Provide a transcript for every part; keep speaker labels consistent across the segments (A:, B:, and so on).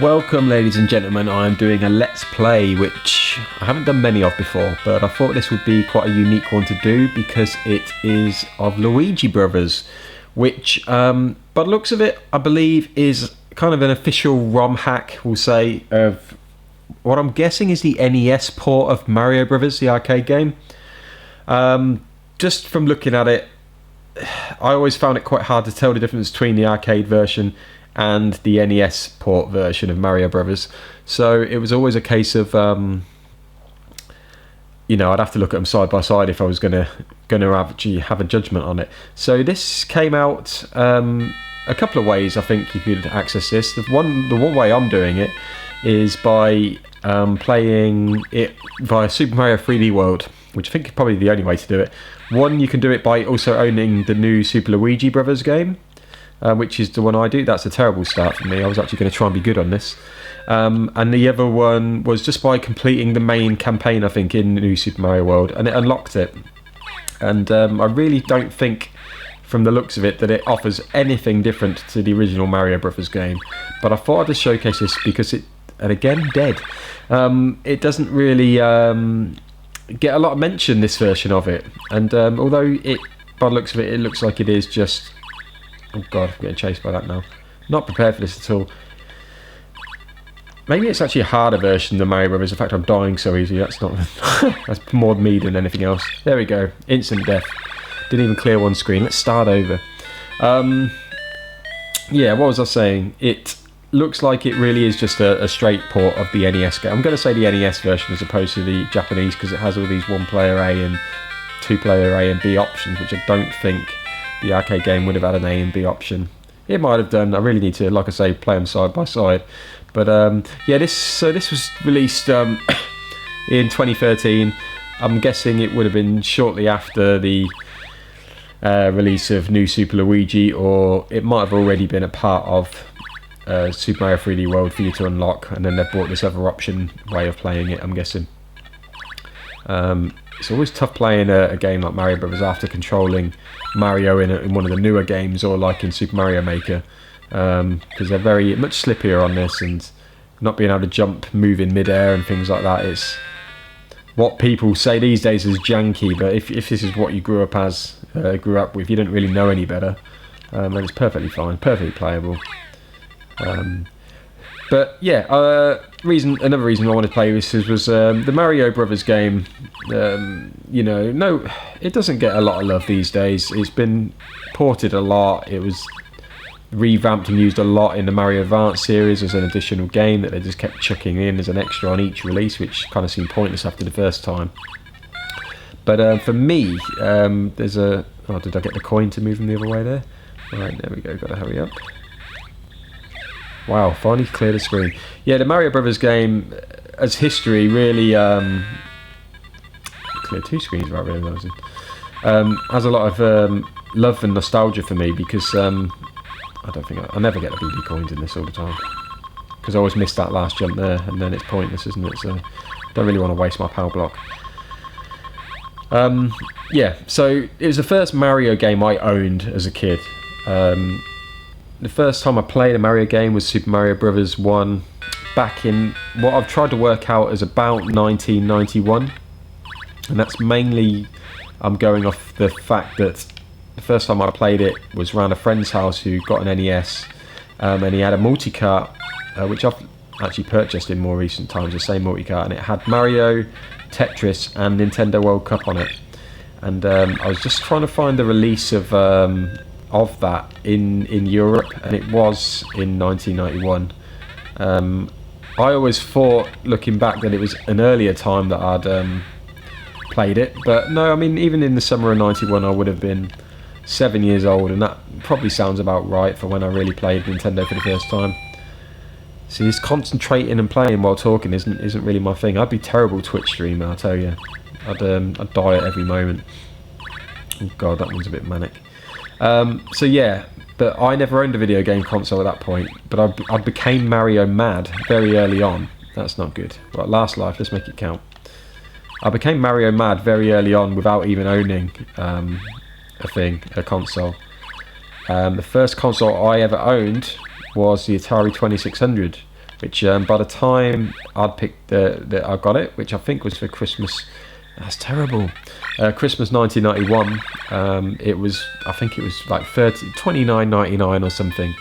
A: Welcome ladies and gentlemen, I'm doing a Let's Play which I haven't done many of before, but I thought this would be quite a unique one to do because it is of Luigi Brothers, which by the looks of it I believe is kind of an official ROM hack, we'll say, of what I'm guessing is the NES port of Mario Brothers, the arcade game. Just from looking at it, I always found it quite hard to tell the difference between the arcade version and the NES port version of Mario Brothers. So it was always a case of, you know, I'd have to look at them side by side if I was gonna actually have a judgment on it. So this came out a couple of ways. I think you could access this. The one way I'm doing it is by playing it via Super Mario 3D World, which I think is probably the only way to do it. One, you can do it by also owning the new Super Luigi Brothers game, which is the one I do. That's a terrible start for me. I was actually going to try and be good on this. And the other one was just by completing the main campaign, I think, in New Super Mario World, and it unlocked it. And I really don't think, from the looks of it, that it offers anything different to the original Mario Brothers game. But I thought I'd just showcase this because it, and again, dead. It doesn't really get a lot of mention, this version of it. And although it, by the looks of it, it looks like it is just... Oh god, I'm getting chased by that now. Not prepared for this at all. Maybe it's actually a harder version than Mario Brothers. In fact, I'm dying so easily. That's not... that's more me than anything else. There we go. Instant death. Didn't even clear one screen. Let's start over. Yeah, what was I saying? It looks like it really is just a straight port of the NES game. I'm going to say the NES version as opposed to the Japanese, because it has all these one-player A and two-player A and B options, which I don't think the arcade game would have had an A and B option. It might have done. I really need to, like I say, play them side by side. But yeah, this was released in 2013. I'm guessing it would have been shortly after the release of New Super Luigi, or it might have already been a part of Super Mario 3D World for you to unlock, and then they've brought this other option way of playing it, I'm guessing. It's always tough playing a game like Mario Brothers after controlling Mario in one of the newer games, or like in Super Mario Maker, because they're very much slippier on this, and not being able to jump, move in mid-air and things like that. It's what people say these days is janky, but if this is what you grew up with, you don't really know any better, and it's perfectly fine, perfectly playable. But yeah, another reason I wanted to play this was the Mario Brothers game. You know, no, it doesn't get a lot of love these days. It's been ported a lot. It was revamped and used a lot in the Mario Advance series as an additional game that they just kept chucking in as an extra on each release, which kind of seemed pointless after the first time. But for me, there's a... Oh, did I get the coin to move them the other way there? Right, there we go. Got to hurry up. Wow, finally cleared the screen. Yeah, the Mario Brothers game as history really... cleared two screens without realising. Has a lot of love and nostalgia for me, because I don't think I never get the BB coins in this all the time, because I always miss that last jump there, and then it's pointless, isn't it? So I don't really want to waste my power block. Yeah, so it was the first Mario game I owned as a kid. The first time I played a Mario game was Super Mario Brothers 1, back in what I've tried to work out as about 1991, and that's mainly, I'm going off the fact that the first time I played it was around a friend's house who got an NES, and he had a multi-cart, which I've actually purchased in more recent times, the same multi-cart, and it had Mario, Tetris and Nintendo World Cup on it. And I was just trying to find the release of that in Europe, and it was in 1991. I always thought, looking back, that it was an earlier time that I'd played it, but no, I mean, even in the summer of 91 I would have been 7 years old, and that probably sounds about right for when I really played Nintendo for the first time. See, this concentrating and playing while talking isn't really my thing. I'd be terrible Twitch streamer, I'll tell you. I'd die at every moment. Oh god, that one's a bit manic. So yeah, but I never owned a video game console at that point, but I became Mario mad very early on. That's not good. Right, last life, let's make it count. I became Mario mad very early on without even owning a console. The first console I ever owned was the Atari 2600, which by the time I'd picked I got it, which I think was for Christmas. That's terrible. Christmas 1991. I think it was like $29.99 or something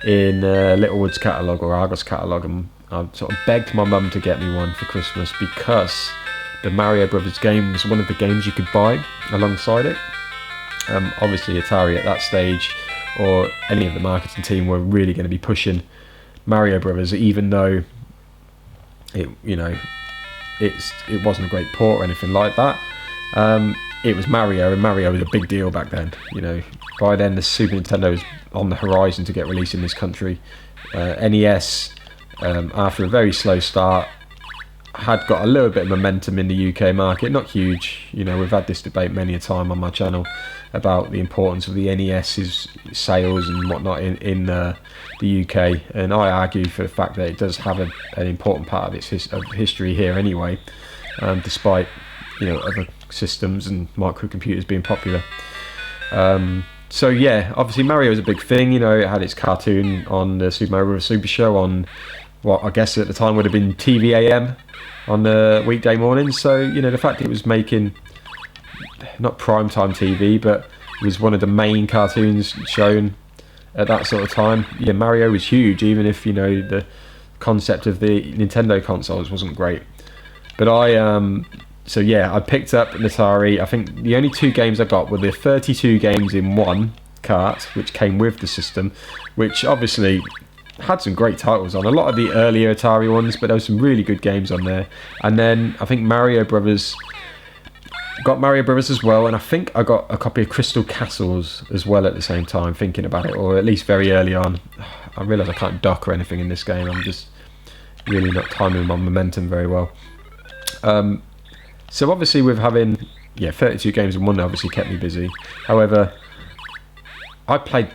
A: in Littlewood's catalogue or Argos catalogue, and I sort of begged my mum to get me one for Christmas because the Mario Brothers game was one of the games you could buy alongside it. Obviously Atari at that stage, or any of the marketing team, were really going to be pushing Mario Brothers, even though it wasn't a great port or anything like that. It was Mario, and Mario was a big deal back then. By then the Super Nintendo was on the horizon to get released in this country. NES, after a very slow start, had got a little bit of momentum in the UK market, not huge. We've had this debate many a time on my channel about the importance of the NES's sales and whatnot in the UK, and I argue for the fact that it does have an important part of its history here anyway, despite other systems and microcomputers being popular. So yeah, obviously Mario was a big thing. It had its cartoon on the Super Mario Bros. Super Show on what I guess at the time would have been TVAM on the weekday mornings. So the fact it was making not primetime TV, but it was one of the main cartoons shown at that sort of time. Yeah, Mario was huge, even if the concept of the Nintendo consoles wasn't great. But I picked up an Atari. I think the only 2 games I got were the 32 games in one cart, which came with the system, which obviously had some great titles on. A lot of the earlier Atari ones, but there were some really good games on there. And then I think Mario Brothers as well, and I think I got a copy of Crystal Castles as well at the same time, thinking about it, or at least very early on. I realise I can't dock or anything in this game. I'm just really not timing my momentum very well. So obviously with having 32 games in one, obviously kept me busy. However, I played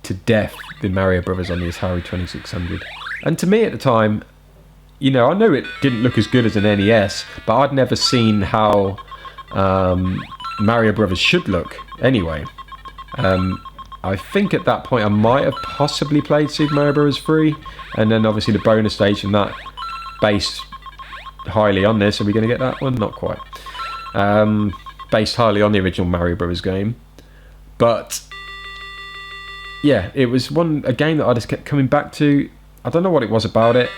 A: to death the Mario Brothers on the Atari 2600, and to me at the time, I know it didn't look as good as an NES, but I'd never seen how Mario Brothers should look anyway. I think at that point I might have possibly played Super Mario Bros. 3, and then obviously the bonus stage from that based highly on this. Are we going to get that one? Not quite. Based highly on the original Mario Bros. Game, but yeah, it was a game that I just kept coming back to. I don't know what it was about it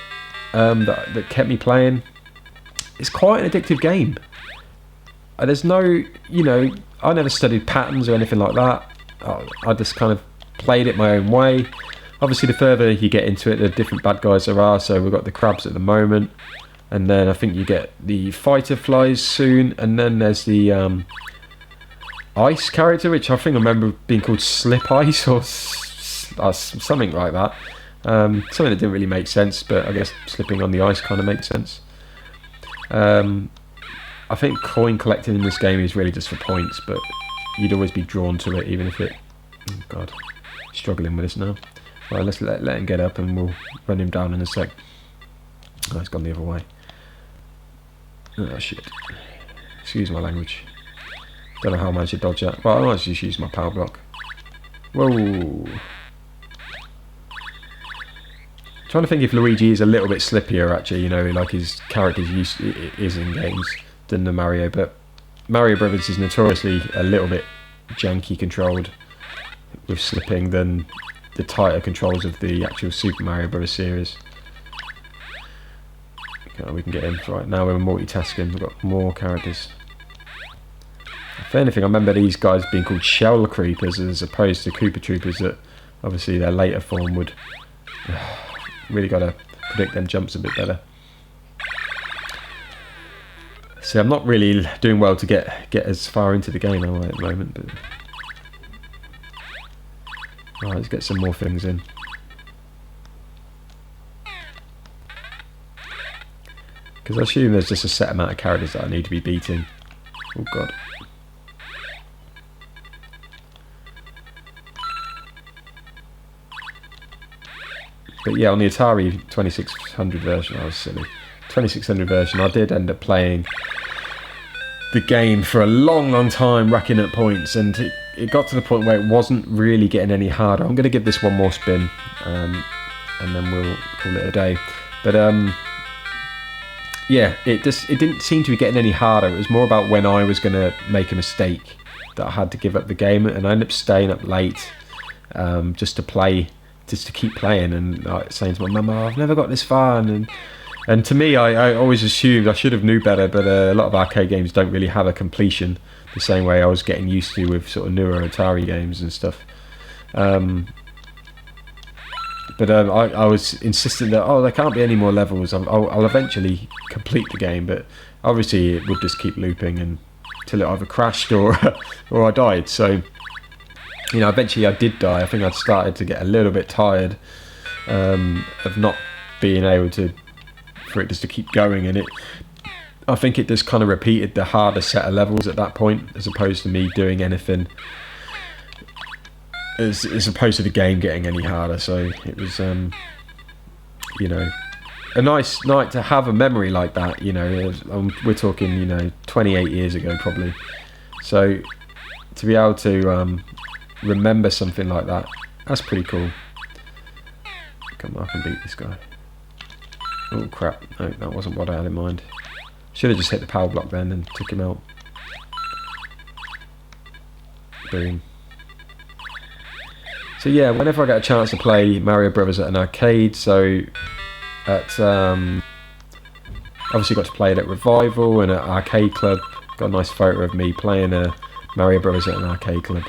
A: that kept me playing. It's quite an addictive game. There's no, I never studied patterns or anything like that. I just kind of played it my own way. Obviously, the further you get into it, the different bad guys there are. So we've got the crabs at the moment, and then I think you get the fighter flies soon, and then there's the ice character, which I think I remember being called Slip Ice or something like that. Something that didn't really make sense, but I guess slipping on the ice kind of makes sense. I think coin collecting in this game is really just for points, but you'd always be drawn to it, even if it... Oh God, struggling with this now. Right, let's let him get up and we'll run him down in a sec. Oh, he's gone the other way. Oh shit. Excuse my language. Don't know how I managed to dodge that. Well, I might just use my power block. Whoa. Trying to think if Luigi is a little bit slippier, actually, like his character is in games than the Mario, but Mario Brothers is notoriously a little bit janky controlled with slipping than the tighter controls of the actual Super Mario Bros. Series. Okay, we can get him. Right, now we're multitasking, we've got more characters. If anything, I remember these guys being called Shell Creepers as opposed to Koopa Troopers that obviously their later form would... Really got to predict them jumps a bit better. See, I'm not really doing well to get as far into the game am I, at the moment, but right, let's get some more things in. Because I assume there's just a set amount of characters that I need to be beating. Oh God. But yeah, on the Atari 2600 version, I was silly. 2600 version, I did end up playing the game for a long time, racking up points, and it got to the point where it wasn't really getting any harder. I'm going to give this one more spin, and then we'll call it a day. But yeah, it didn't seem to be getting any harder. It was more about when I was going to make a mistake that I had to give up the game, and I ended up staying up late just to keep playing, and like, saying to my mum, "Oh, I've never got this far," and to me, I always assumed I should have knew better, but a lot of arcade games don't really have a completion the same way I was getting used to with sort of newer Atari games and stuff. But I was insistent that there can't be any more levels. I'll eventually complete the game, but obviously it would just keep looping until it either crashed or or I died. So eventually I did die. I think I'd started to get a little bit tired of not being able for it just to keep going, and I think it just kind of repeated the harder set of levels at that point, as opposed to me doing anything. As opposed to the game getting any harder. So it was a nice night to have a memory like that. We're talking 28 years ago probably, so to be able to remember something like that's pretty cool. Come on, I can beat this guy. Oh crap, no, that wasn't what I had in mind. Should have just hit the power block then and took him out. Boom. So yeah, whenever I get a chance to play Mario Brothers at an arcade, so obviously got to play it at Revival and at Arcade Club. Got a nice photo of me playing Mario Brothers at an arcade club.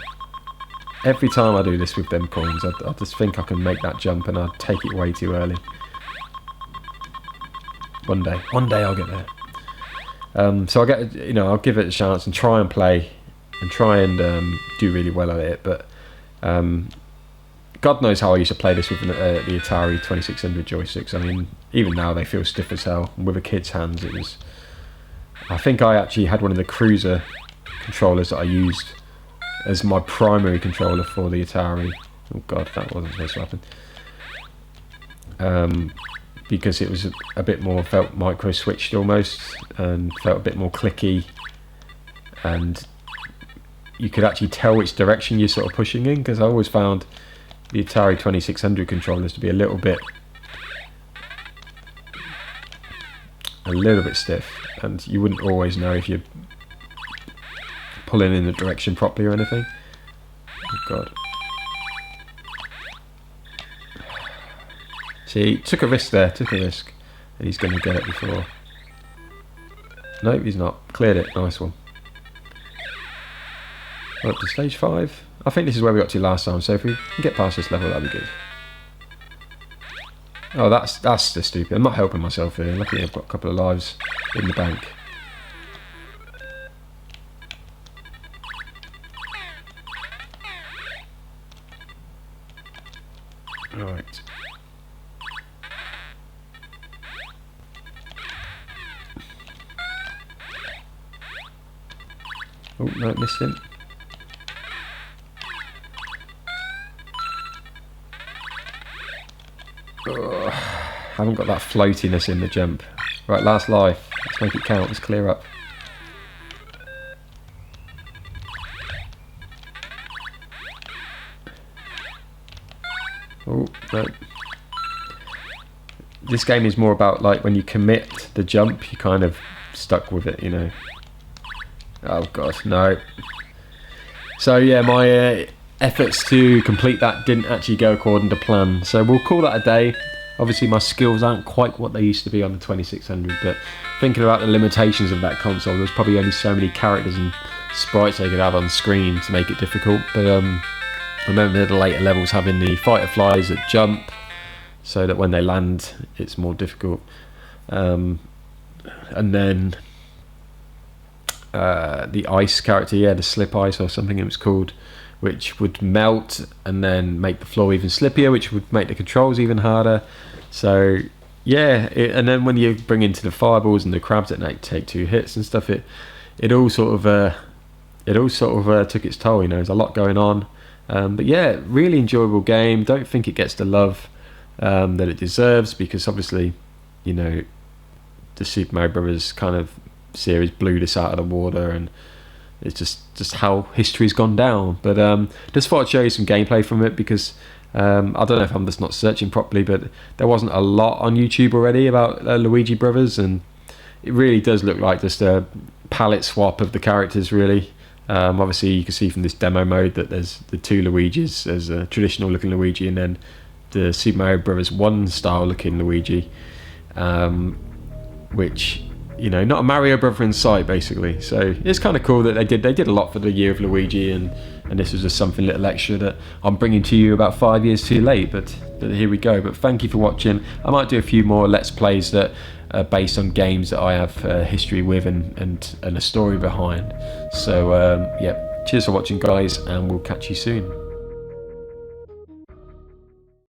A: Every time I do this with them coins, I just think I can make that jump, and I take it way too early. One day I'll get there. So I'll give it a chance and try and play and try and do really well at it, but God knows how I used to play this with the Atari 2600 joysticks. I mean, even now they feel stiff as hell. And with a kid's hands, it was... I think I actually had one of the cruiser controllers that I used as my primary controller for the Atari. Oh God, that wasn't supposed to happen. Because it was a bit more, felt micro-switched almost, and felt a bit more clicky. And you could actually tell which direction you're sort of pushing in, because I always found the Atari 2600 controllers to be a little bit stiff, and you wouldn't always know if you're pulling in the direction properly or anything. Oh God. See, took a risk, and he's going to get it before. Nope, he's not. Cleared it, nice one. We're up to stage 5. I think this is where we got to last time, so if we can get past this level, that'd be good. Oh, that's just stupid. I'm not helping myself here. Luckily I've got a couple of lives in the bank. Alright. Oh, no, missed him. Haven't got that floatiness in the jump. Right, last life. Let's make it count. Let's clear up. Oh, no. This game is more about, like, when you commit the jump, you kind of stuck with it, Oh God, no. So yeah, my efforts to complete that didn't actually go according to plan. So we'll call that a day. Obviously my skills aren't quite what they used to be on the 2600, but thinking about the limitations of that console, there's probably only so many characters and sprites they could have on screen to make it difficult. But remember the later levels having the fighter flies that jump, so that when they land it's more difficult. And then the ice character, the slip ice or something it was called, which would melt and then make the floor even slippier, which would make the controls even harder. So yeah, and then when you bring into the fireballs and the crabs that take 2 hits and stuff, it all sort of took its toll. There's a lot going on, but yeah, really enjoyable game. Don't think it gets the love that it deserves, because obviously the Super Mario Brothers kind of series blew this out of the water, and it's just how history's gone down. But just thought I'd show you some gameplay from it, because I don't know if I'm just not searching properly, but there wasn't a lot on YouTube already about Luigi Brothers, and it really does look like just a palette swap of the characters, really. Obviously, you can see from this demo mode that there's the two Luigis. There's a traditional looking Luigi, and then the Super Mario Brothers 1 style looking Luigi, which, you know, not a Mario brother in sight, basically. So it's kind of cool that they did a lot for the Year of Luigi, and this was just something little extra that I'm bringing to you about 5 years too late, but here we go. But thank you for watching. I might do a few more Let's Plays that are based on games that I have history with and a story behind. So yeah, cheers for watching, guys, and we'll catch you soon.